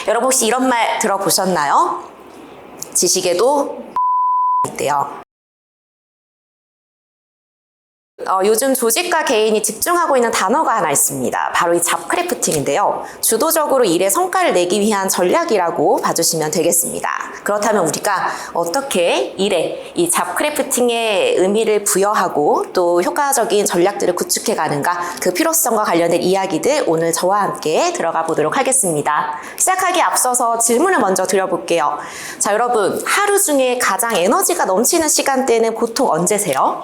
여러분 혹시 이런 말 들어보셨나요? 지식에도 있대요. 요즘 조직과 개인이 집중하고 있는 단어가 하나 있습니다. 바로 이 잡크래프팅인데요. 주도적으로 일의 성과를 내기 위한 전략이라고 봐주시면 되겠습니다. 그렇다면 우리가 어떻게 일에 이 잡크래프팅의 의미를 부여하고 또 효과적인 전략들을 구축해 가는가, 그 필요성과 관련된 이야기들 오늘 저와 함께 들어가 보도록 하겠습니다. 시작하기에 앞서서 질문을 먼저 드려볼게요. 자, 여러분 하루 중에 가장 에너지가 넘치는 시간대는 보통 언제세요?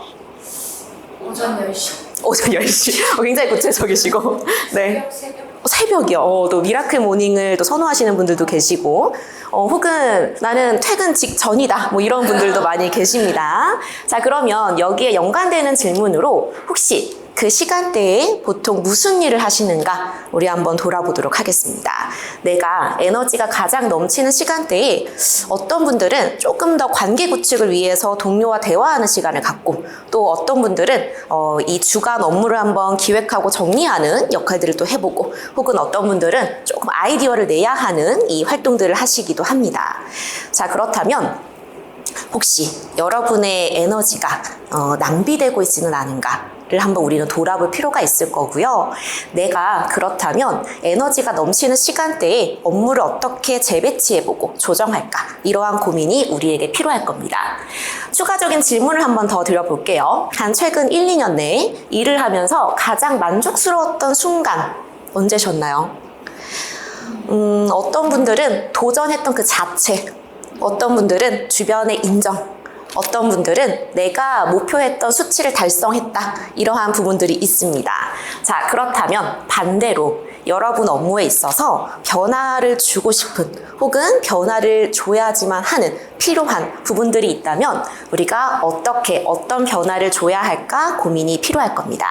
오전 10시. 오전 10시. 굉장히 구체적이시고. 네. 새벽. 새벽이요. 또 미라클 모닝을 또 선호하시는 분들도 계시고, 혹은 나는 퇴근 직전이다. 뭐 이런 분들도 많이 계십니다. 자, 그러면 여기에 연관되는 질문으로 혹시 그 시간대에 보통 무슨 일을 하시는가 우리 한번 돌아보도록 하겠습니다. 내가 에너지가 가장 넘치는 시간대에 어떤 분들은 조금 더 관계 구축을 위해서 동료와 대화하는 시간을 갖고, 또 어떤 분들은 이 주간 업무를 한번 기획하고 정리하는 역할들을 또 해보고, 혹은 어떤 분들은 조금 아이디어를 내야 하는 이 활동들을 하시기도 합니다. 자, 그렇다면 혹시 여러분의 에너지가 낭비되고 있지는 않은가를 한번 우리는 돌아볼 필요가 있을 거고요. 내가 그렇다면 에너지가 넘치는 시간대에 업무를 어떻게 재배치해보고 조정할까, 이러한 고민이 우리에게 필요할 겁니다. 추가적인 질문을 한번 더 드려볼게요. 한 최근 1, 2년 내에 일을 하면서 가장 만족스러웠던 순간 언제셨나요? 어떤 분들은 도전했던 그 자체, 어떤 분들은 주변의 인정, 어떤 분들은 내가 목표했던 수치를 달성했다, 이러한 부분들이 있습니다. 자, 그렇다면 반대로 여러분 업무에 있어서 변화를 주고 싶은, 혹은 변화를 줘야지만 하는 필요한 부분들이 있다면 우리가 어떻게 어떤 변화를 줘야 할까 고민이 필요할 겁니다.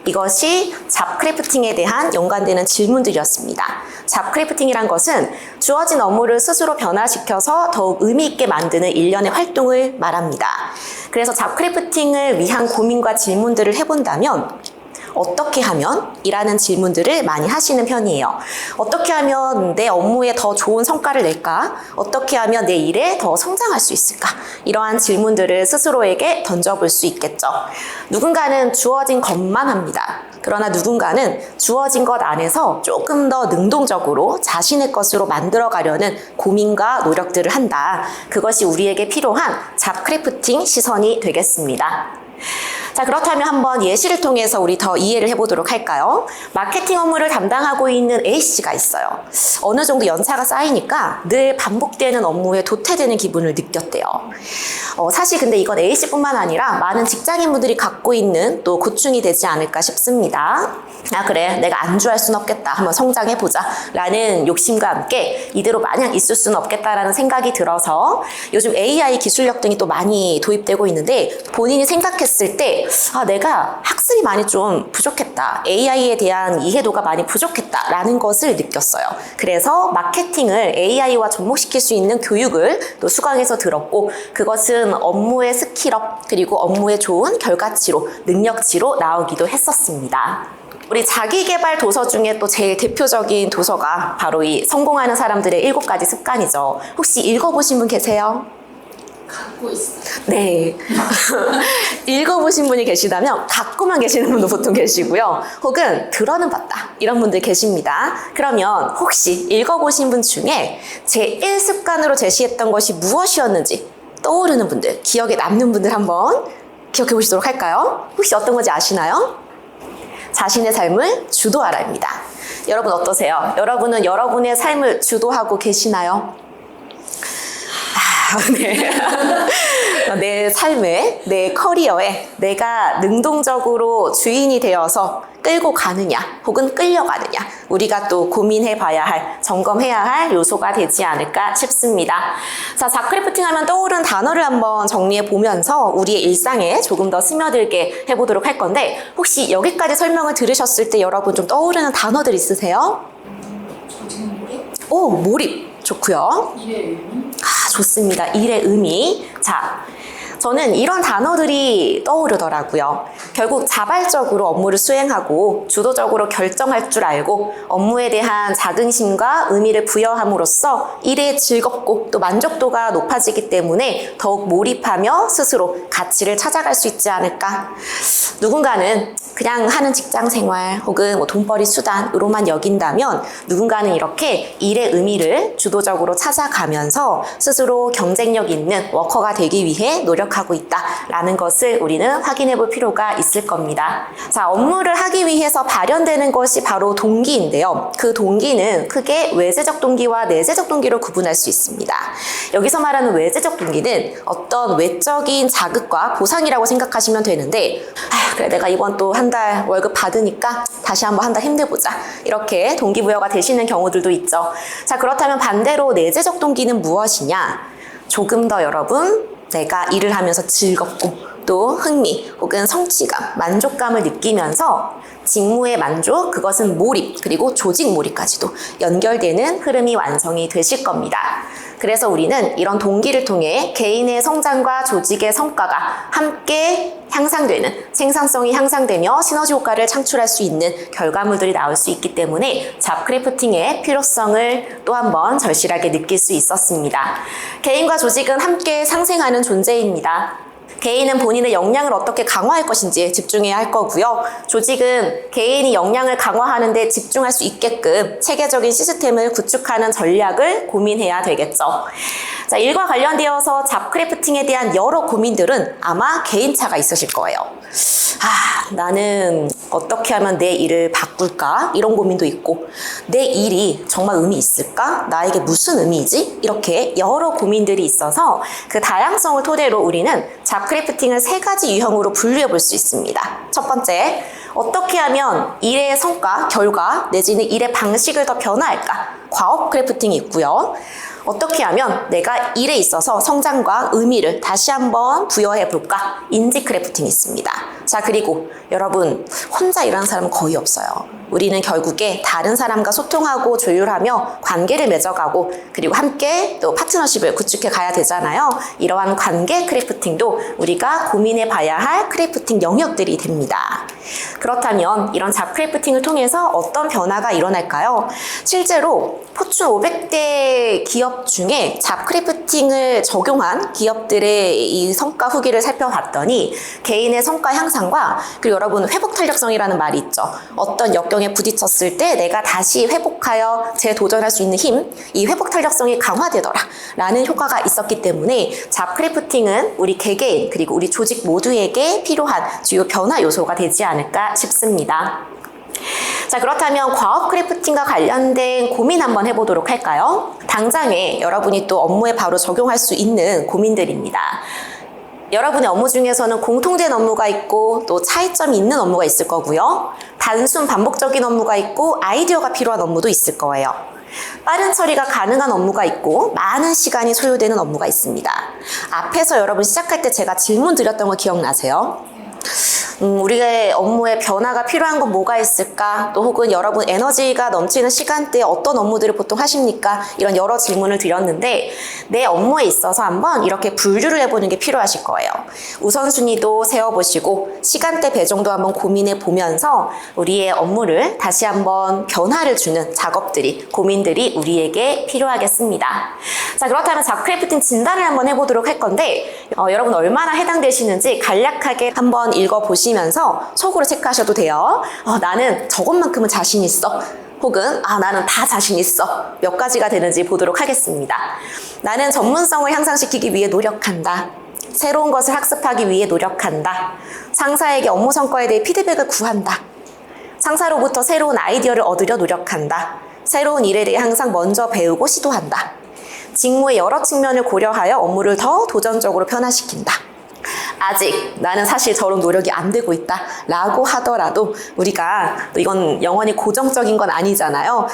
이것이 잡크래프팅에 대한 연관되는 질문들이었습니다. 잡크래프팅이란 것은 주어진 업무를 스스로 변화시켜서 더욱 의미 있게 만드는 일련의 활동을 말합니다. 그래서 잡크래프팅을 위한 고민과 질문들을 해본다면 어떻게 하면? 이라는 질문들을 많이 하시는 편이에요. 어떻게 하면 내 업무에 더 좋은 성과를 낼까? 어떻게 하면 내 일에 더 성장할 수 있을까? 이러한 질문들을 스스로에게 던져볼 수 있겠죠. 누군가는 주어진 것만 합니다. 그러나 누군가는 주어진 것 안에서 조금 더 능동적으로 자신의 것으로 만들어가려는 고민과 노력들을 한다. 그것이 우리에게 필요한 잡크래프팅 시선이 되겠습니다. 자, 그렇다면 한번 예시를 통해서 우리 더 이해를 해보도록 할까요? 마케팅 업무를 담당하고 있는 A씨가 있어요. 어느 정도 연차가 쌓이니까 늘 반복되는 업무에 도태되는 기분을 느꼈대요. 사실 근데 이건 A씨뿐만 아니라 많은 직장인분들이 갖고 있는 또 고충이 되지 않을까 싶습니다. 아, 그래, 내가 안주할 순 없겠다, 한번 성장해보자 라는 욕심과 함께 이대로 마냥 있을 수는 없겠다라는 생각이 들어서 요즘 AI 기술력 등이 또 많이 도입되고 있는데, 본인이 생각했을 때 내가 학습이 많이 좀 부족했다, AI에 대한 이해도가 많이 부족했다 라는 것을 느꼈어요. 그래서 마케팅을 AI와 접목시킬 수 있는 교육을 또 수강해서 들었고, 그것은 업무의 스킬업 그리고 업무의 좋은 결과치로, 능력치로 나오기도 했었습니다. 우리 자기계발 도서 중에 또 제일 대표적인 도서가 바로 이 성공하는 사람들의 7가지 습관이죠. 혹시 읽어보신 분 계세요? 갖고 있어요. 네. 읽어보신 분이 계시다면 갖고만 계시는 분도 보통 계시고요. 혹은 들어는 봤다, 이런 분들 계십니다. 그러면 혹시 읽어보신 분 중에 제1습관으로 제시했던 것이 무엇이었는지 떠오르는 분들, 기억에 남는 분들 한번 기억해 보시도록 할까요? 혹시 어떤 건지 아시나요? 자신의 삶을 주도하라입니다. 여러분 어떠세요? 여러분은 여러분의 삶을 주도하고 계시나요? 네. 내 삶에, 내 커리어에 내가 능동적으로 주인이 되어서 끌고 가느냐, 혹은 끌려가느냐, 우리가 또 고민해 봐야 할, 점검해야 할 요소가 되지 않을까 싶습니다. 자, 잡크래프팅 하면 떠오르는 단어를 한번 정리해 보면서 우리의 일상에 조금 더 스며들게 해보도록 할 건데, 혹시 여기까지 설명을 들으셨을 때 여러분 좀 떠오르는 단어들 있으세요? 조직 몰입? 오, 몰입 좋고요. 일의 의미? 좋습니다. 일의 의미. 자, 저는 이런 단어들이 떠오르더라고요. 결국 자발적으로 업무를 수행하고 주도적으로 결정할 줄 알고 업무에 대한 자긍심과 의미를 부여함으로써 일에 즐겁고 또 만족도가 높아지기 때문에 더욱 몰입하며 스스로 가치를 찾아갈 수 있지 않을까. 누군가는 그냥 하는 직장 생활 혹은 뭐 돈벌이 수단으로만 여긴다면 누군가는 이렇게 일의 의미를 주도적으로 찾아가면서 스스로 경쟁력 있는 워커가 되기 위해 노력하고 있다라는 것을 우리는 확인해 볼 필요가 있을 겁니다. 자, 업무를 하기 위해서 발현되는 것이 바로 동기인데요. 그 동기는 크게 외재적 동기와 내재적 동기로 구분할 수 있습니다. 여기서 말하는 외재적 동기는 어떤 외적인 자극과 보상이라고 생각하시면 되는데, 그래 내가 이번 또 한 달 월급 받으니까 다시 한번 한 달 힘내보자, 이렇게 동기부여가 되시는 경우들도 있죠. 자, 그렇다면 반대로 내재적 동기는 무엇이냐? 조금 더 여러분 내가 일을 하면서 즐겁고 또 흥미 혹은 성취감, 만족감을 느끼면서 직무의 만족, 그것은 몰입, 그리고 조직 몰입까지도 연결되는 흐름이 완성이 되실 겁니다. 그래서 우리는 이런 동기를 통해 개인의 성장과 조직의 성과가 함께 향상되는, 생산성이 향상되며 시너지 효과를 창출할 수 있는 결과물들이 나올 수 있기 때문에 잡크래프팅의 필요성을 또 한 번 절실하게 느낄 수 있었습니다. 개인과 조직은 함께 상생하는 존재입니다. 개인은 본인의 역량을 어떻게 강화할 것인지에 집중해야 할 거고요. 조직은 개인이 역량을 강화하는 데 집중할 수 있게끔 체계적인 시스템을 구축하는 전략을 고민해야 되겠죠. 자, 일과 관련되어서 잡크래프팅에 대한 여러 고민들은 아마 개인차가 있으실 거예요. 나는 어떻게 하면 내 일을 바꿀까? 이런 고민도 있고, 내 일이 정말 의미 있을까? 나에게 무슨 의미이지? 이렇게 여러 고민들이 있어서 그 다양성을 토대로 우리는 잡크래프팅을 3가지 유형으로 분류해 볼 수 있습니다. 첫 번째, 어떻게 하면 일의 성과, 결과 내지는 일의 방식을 더 변화할까? 과업 크래프팅이 있고요. 어떻게 하면 내가 일에 있어서 성장과 의미를 다시 한번 부여해 볼까? 인지 크래프팅이 있습니다. 자, 그리고 여러분, 혼자 일하는 사람은 거의 없어요. 우리는 결국에 다른 사람과 소통하고 조율하며 관계를 맺어가고, 그리고 함께 또 파트너십을 구축해 가야 되잖아요. 이러한 관계 크래프팅도 우리가 고민해 봐야 할 크래프팅 영역들이 됩니다. 그렇다면 이런 잡 크래프팅을 통해서 어떤 변화가 일어날까요? 실제로 포춘 500대 기업 중에 잡 크래프팅을 적용한 기업들의 이 성과 후기를 살펴봤더니 개인의 성과 향상과, 그리고 여러분 회복 탄력성이라는 말이 있죠. 어떤 역경에 부딪혔을 때 내가 다시 회복하여 재도전할 수 있는 힘, 이 회복 탄력성이 강화되더라 라는 효과가 있었기 때문에 잡 크래프팅은 우리 개개인 그리고 우리 조직 모두에게 필요한 주요 변화 요소가 되지 않을까 싶습니다. 자, 그렇다면 과업 크래프팅과 관련된 고민 한번 해보도록 할까요? 당장에 여러분이 또 업무에 바로 적용할 수 있는 고민들입니다. 여러분의 업무 중에서는 공통된 업무가 있고 또 차이점이 있는 업무가 있을 거고요. 단순 반복적인 업무가 있고 아이디어가 필요한 업무도 있을 거예요. 빠른 처리가 가능한 업무가 있고 많은 시간이 소요되는 업무가 있습니다. 앞에서 여러분 시작할 때 제가 질문 드렸던 거 기억나세요? 우리의 업무에 변화가 필요한 건 뭐가 있을까? 또 혹은 여러분 에너지가 넘치는 시간대에 어떤 업무들을 보통 하십니까? 이런 여러 질문을 드렸는데 내 업무에 있어서 한번 이렇게 분류를 해보는 게 필요하실 거예요. 우선순위도 세워보시고 시간대 배정도 한번 고민해 보면서 우리의 업무를 다시 한번 변화를 주는 작업들이, 고민들이 우리에게 필요하겠습니다. 자, 그렇다면 잡크래프팅 진단을 한번 해보도록 할 건데 여러분 얼마나 해당되시는지 간략하게 한번 읽어보시면서 속으로 체크하셔도 돼요. 나는 저것만큼은 자신 있어. 혹은 나는 다 자신 있어. 몇 가지가 되는지 보도록 하겠습니다. 나는 전문성을 향상시키기 위해 노력한다. 새로운 것을 학습하기 위해 노력한다. 상사에게 업무 성과에 대해 피드백을 구한다. 상사로부터 새로운 아이디어를 얻으려 노력한다. 새로운 일에 대해 항상 먼저 배우고 시도한다. 직무의 여러 측면을 고려하여 업무를 더 도전적으로 변화시킨다. 아직 나는 사실 저런 노력이 안 되고 있다 라고 하더라도 우리가 또 이건 영원히 고정적인 건 아니잖아요.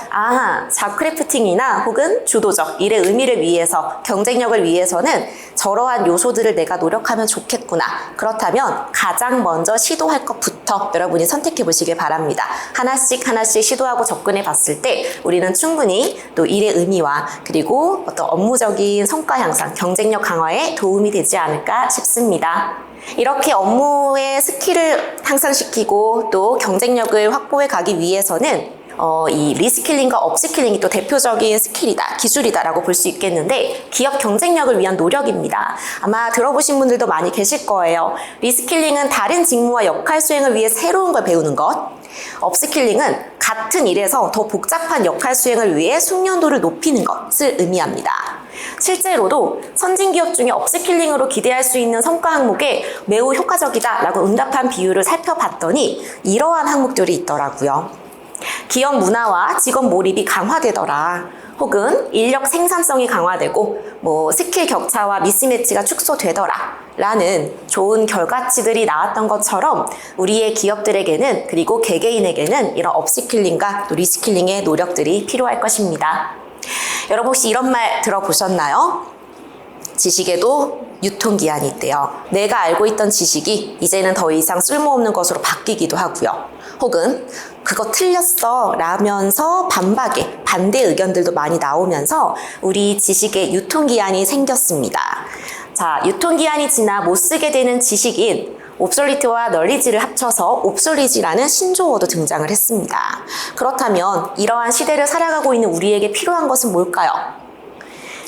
잡크래프팅이나 혹은 주도적 일의 의미를 위해서, 경쟁력을 위해서는 저러한 요소들을 내가 노력하면 좋겠다 했구나. 그렇다면 가장 먼저 시도할 것부터 여러분이 선택해 보시길 바랍니다. 하나씩 하나씩 시도하고 접근해 봤을 때 우리는 충분히 또 일의 의미와 그리고 어떤 업무적인 성과 향상, 경쟁력 강화에 도움이 되지 않을까 싶습니다. 이렇게 업무의 스킬을 향상시키고 또 경쟁력을 확보해 가기 위해서는 이 리스킬링과 업스킬링이 또 대표적인 스킬이다, 기술이다라고 볼 수 있겠는데 기업 경쟁력을 위한 노력입니다. 아마 들어보신 분들도 많이 계실 거예요. 리스킬링은 다른 직무와 역할 수행을 위해 새로운 걸 배우는 것. 업스킬링은 같은 일에서 더 복잡한 역할 수행을 위해 숙련도를 높이는 것을 의미합니다. 실제로도 선진 기업 중에 업스킬링으로 기대할 수 있는 성과 항목에 매우 효과적이다라고 응답한 비율을 살펴봤더니 이러한 항목들이 있더라고요. 기업 문화와 직업 몰입이 강화되더라. 혹은 인력 생산성이 강화되고 스킬 격차와 미스매치가 축소되더라 라는 좋은 결과치들이 나왔던 것처럼 우리의 기업들에게는 그리고 개개인에게는 이런 업스킬링과 또 리스킬링의 노력들이 필요할 것입니다. 여러분 혹시 이런 말 들어보셨나요? 지식에도 유통기한이 있대요. 내가 알고 있던 지식이 이제는 더 이상 쓸모없는 것으로 바뀌기도 하고요. 혹은 그거 틀렸어 라면서 반대 의견들도 많이 나오면서 우리 지식의 유통기한이 생겼습니다. 자, 유통기한이 지나 못 쓰게 되는 지식인 옵솔리트와 널리지를 합쳐서 옵솔리지라는 신조어도 등장을 했습니다. 그렇다면 이러한 시대를 살아가고 있는 우리에게 필요한 것은 뭘까요?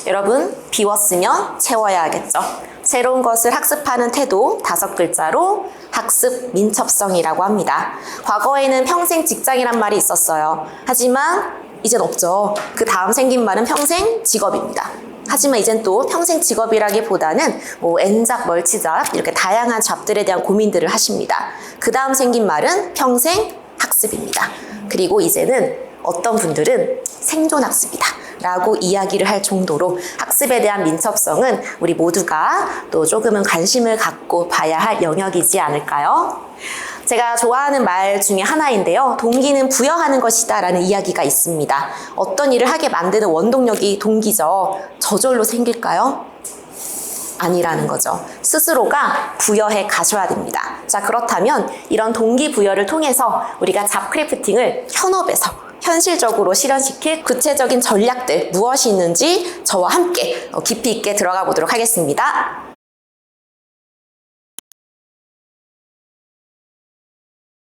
여러분, 비웠으면 채워야 하겠죠. 새로운 것을 학습하는 태도 5글자로 학습 민첩성이라고 합니다. 과거에는 평생 직장이란 말이 있었어요. 하지만 이젠 없죠. 그 다음 생긴 말은 평생 직업입니다. 하지만 이젠 또 평생 직업이라기보다는 N잡, 멀티잡 이렇게 다양한 잡들에 대한 고민들을 하십니다. 그 다음 생긴 말은 평생 학습입니다. 그리고 이제는 어떤 분들은 생존학습이다 라고 이야기를 할 정도로 학습에 대한 민첩성은 우리 모두가 또 조금은 관심을 갖고 봐야 할 영역이지 않을까요? 제가 좋아하는 말 중에 하나인데요. 동기는 부여하는 것이다 라는 이야기가 있습니다. 어떤 일을 하게 만드는 원동력이 동기죠. 저절로 생길까요? 아니라는 거죠. 스스로가 부여해 가셔야 됩니다. 자, 그렇다면 이런 동기부여를 통해서 우리가 잡크래프팅을 현업에서 현실적으로 실현시킬 구체적인 전략들 무엇이 있는지 저와 함께 깊이 있게 들어가 보도록 하겠습니다.